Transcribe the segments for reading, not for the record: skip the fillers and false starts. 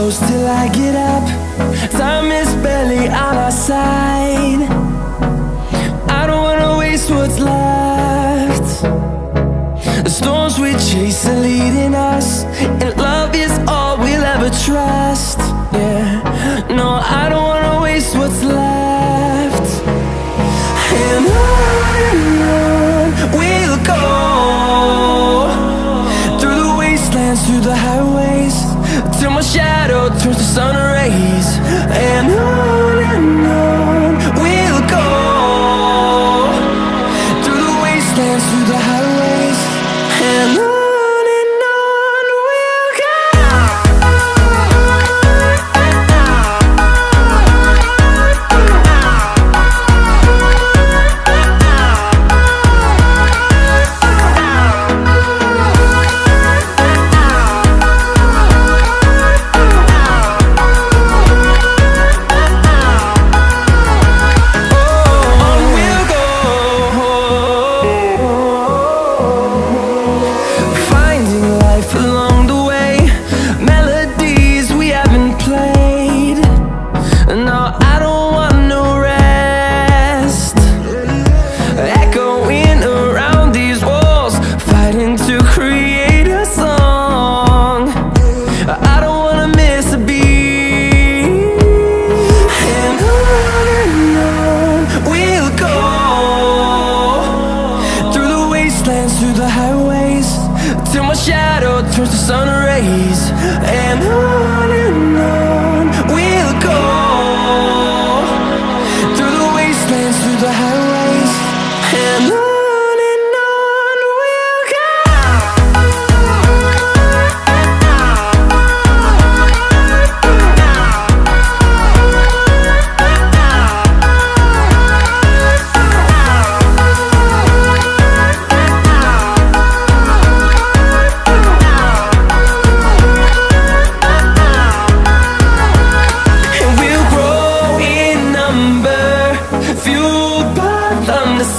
close till I get up. Time is barely on our side. I don't wanna waste what's left. The storms we chase are leading us, and love is all we'll ever trust. Yeah, no, I don't wanna waste what's left. And on we'll go, through the wastelands, through the highways, till my shadow turns to sun rays. And on we'll go, through the wastelands, through the highways, and on we'll go. Through the highways, till my shadow turns to sun rays. And on we'll go, through the wastelands, through the highways, and on we'll go.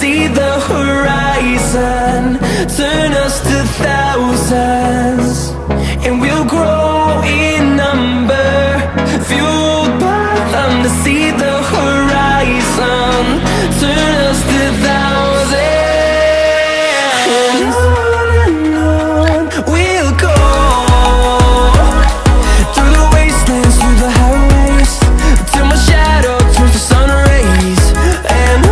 See the horizon turn us to thousands, and we'll grow in number, fueled by them. To see the horizon turn us to thousands, and on we'll go, through the wastelands, through the highways, till my shadow turns to sun rays. And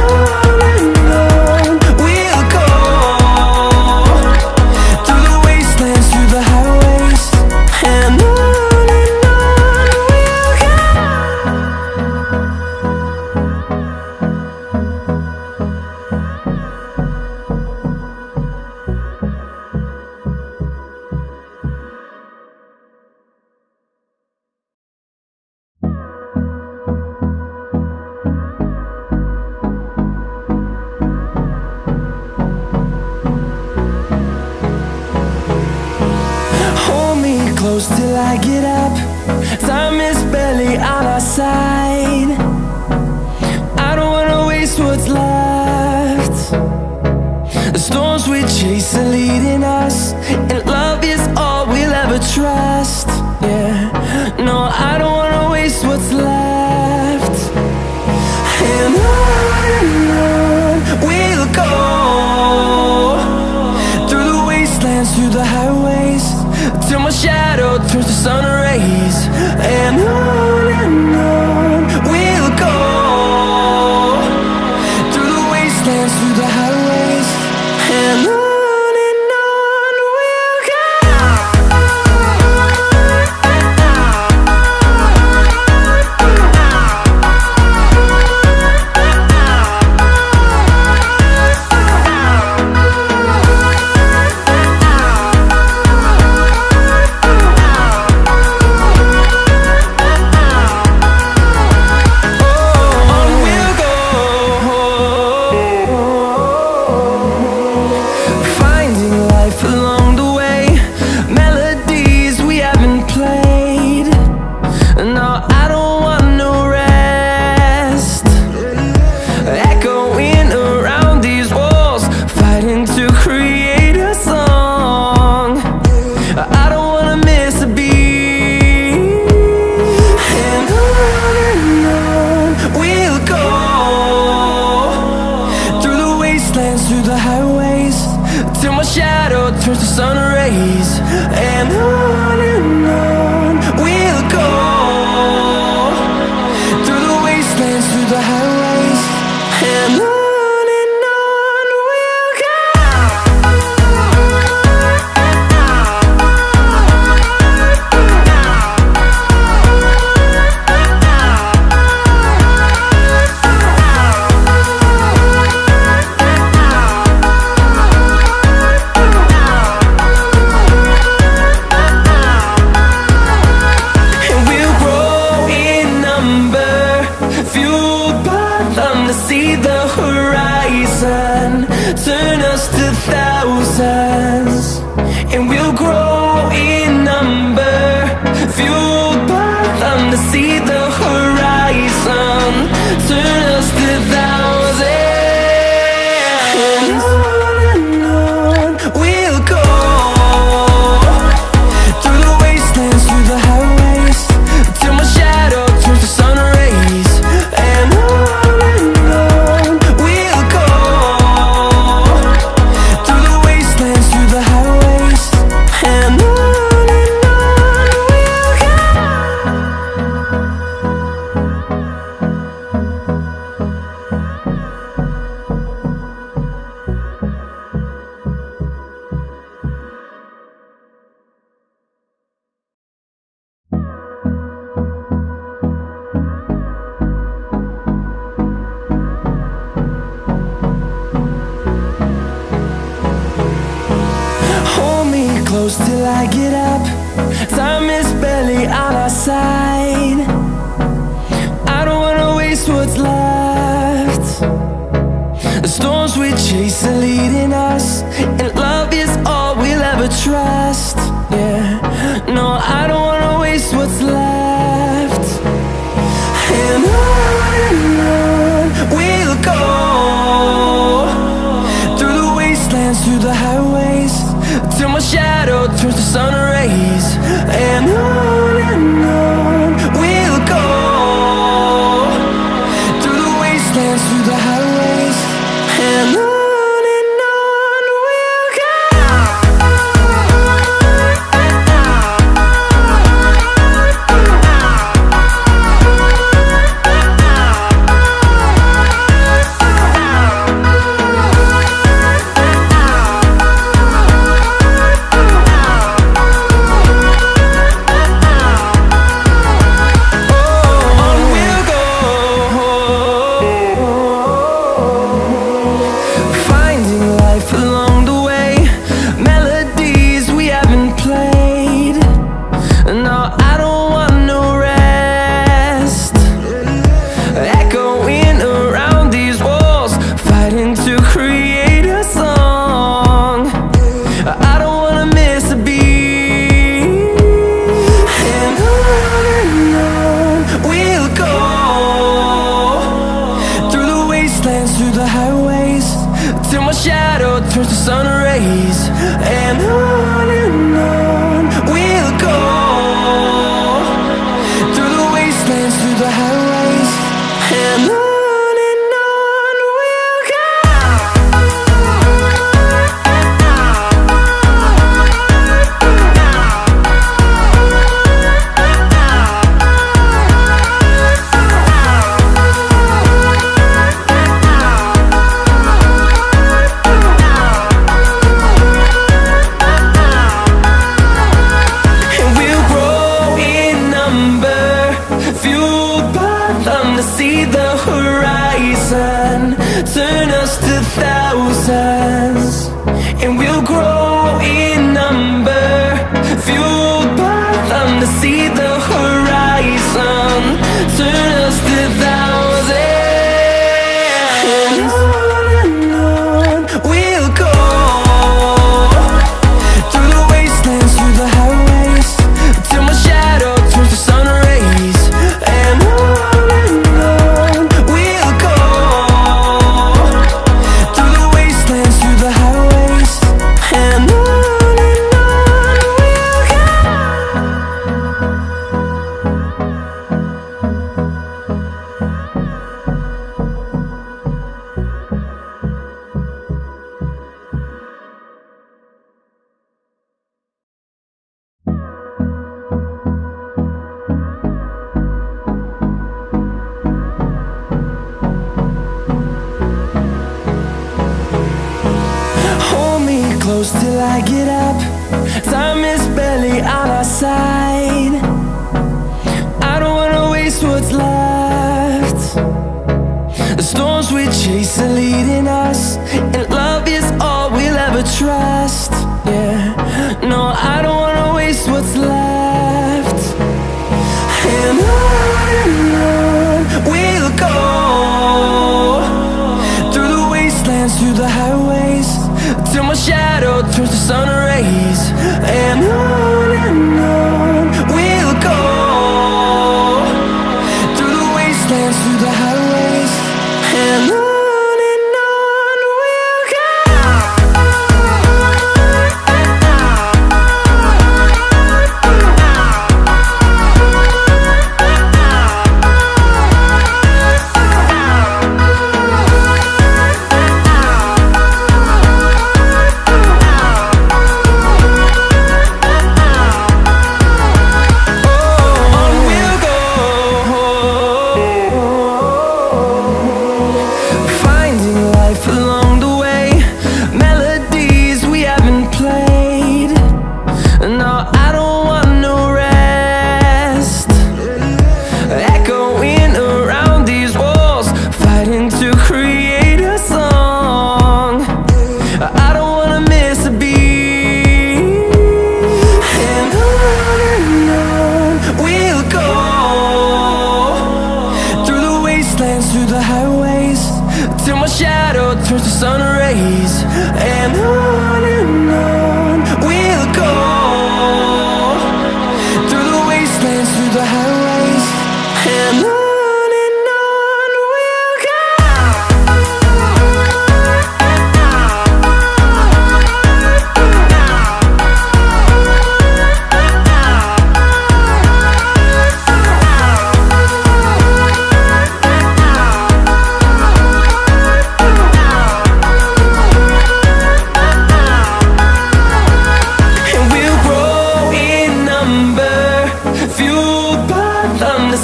close till I get up. Time is barely on our side. I don't wanna waste what's left. The storms we chase are leading us, and love is all we'll ever trust. Yeah, no, I don't wanna waste what's left. And on we'll go, through the wastelands, through the highways, till my shadow turns to sun rays. And on we'll them to see the horizon. Turn us to thousands, and we'll grow in number. Fueled by them to see the horizon. Turn us to thousands. And on we'll go, through the wastelands, through the highways, till my shadow turns to sun rays. And on we'll go, through the wastelands, through the highways. And on we'll go. Hold me close till I get up. Time is barely on our side. I don't wanna waste what's left. The storms we chase are leading us, and love is all we'll ever trust. Yeah, no, I don't wanna waste what's left. And on we'll go, through the wastelands, through the highways, till my shadow turns to sun rays. And on we'll go, through the wastelands, through the highways. And on we'll go. Through the highways, till my shadow turns to sun rays. And on we'll go, through the wastelands, through the highways. And on we'll go. See the horizon, turn us to thousands, and we'll grow in number. Fueled by them to see the horizon, turn us to thousands. And on we'll go, through the wastelands, through the highways, till my shadow turns to sun rays. And we'll go, through the wastelands, through the highways. And on we'll go. Hold me close till I get up. Time is barely on our side. I don't wanna waste what's left. The storms we chase are leading us, and love is all we'll ever trust. Yeah, no, I don't wanna waste what's left. And on we'll go, through the highways, till my shadow turns to sun rays. And on we'll go, through the wastelands, through the highways. And on we'll go. Through the highways, till my shadow turns to sun rays. And on we'll go, through the wastelands, through the highways. And on we'll go.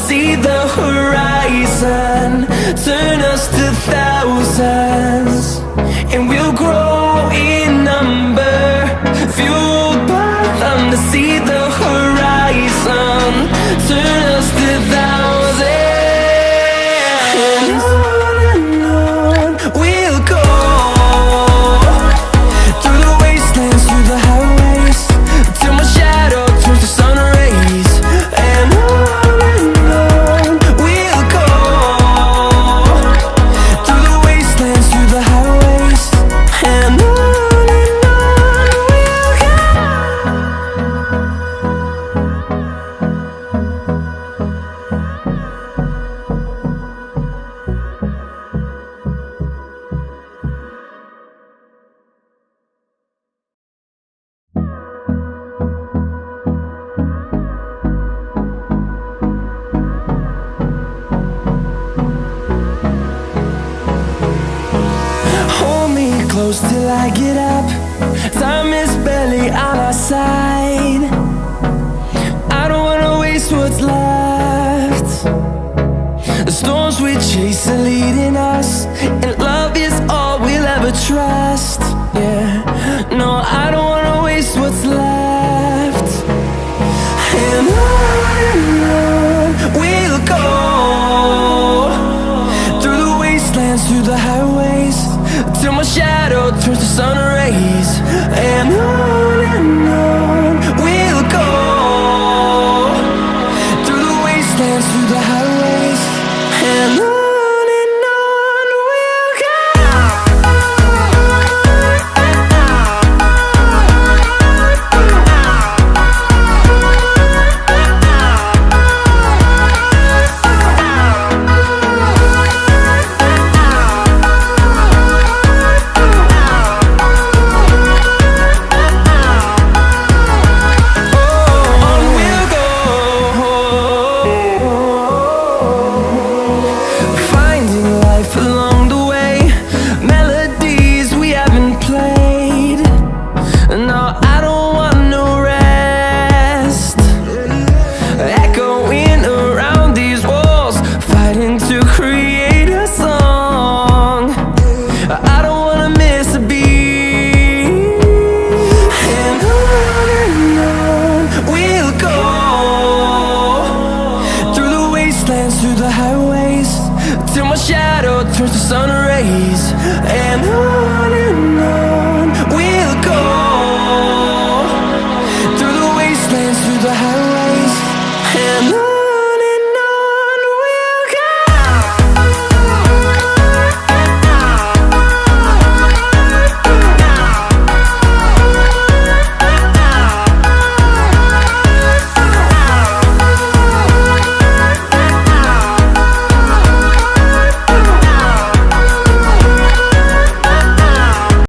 See the horizon, turn us to thousands, and we'll grow in number, fueled by them. To see the horizon, turn us to thousands, and on we'll go, through the wastelands, through the highways, till my shadow turns to sun rays. And close till I get up. Time is barely on our side. I don't wanna waste what's left. The storms we chase are leading us, and love is all we'll ever trust. Yeah, no, I don't wanna waste what's left. And on we'll go, through the wastelands, through the highways, till my shadow turns to sun rays. And on we'll go, through the wastelands, through the highways. And on. Through the highways, till my shadow turns to sun rays. And on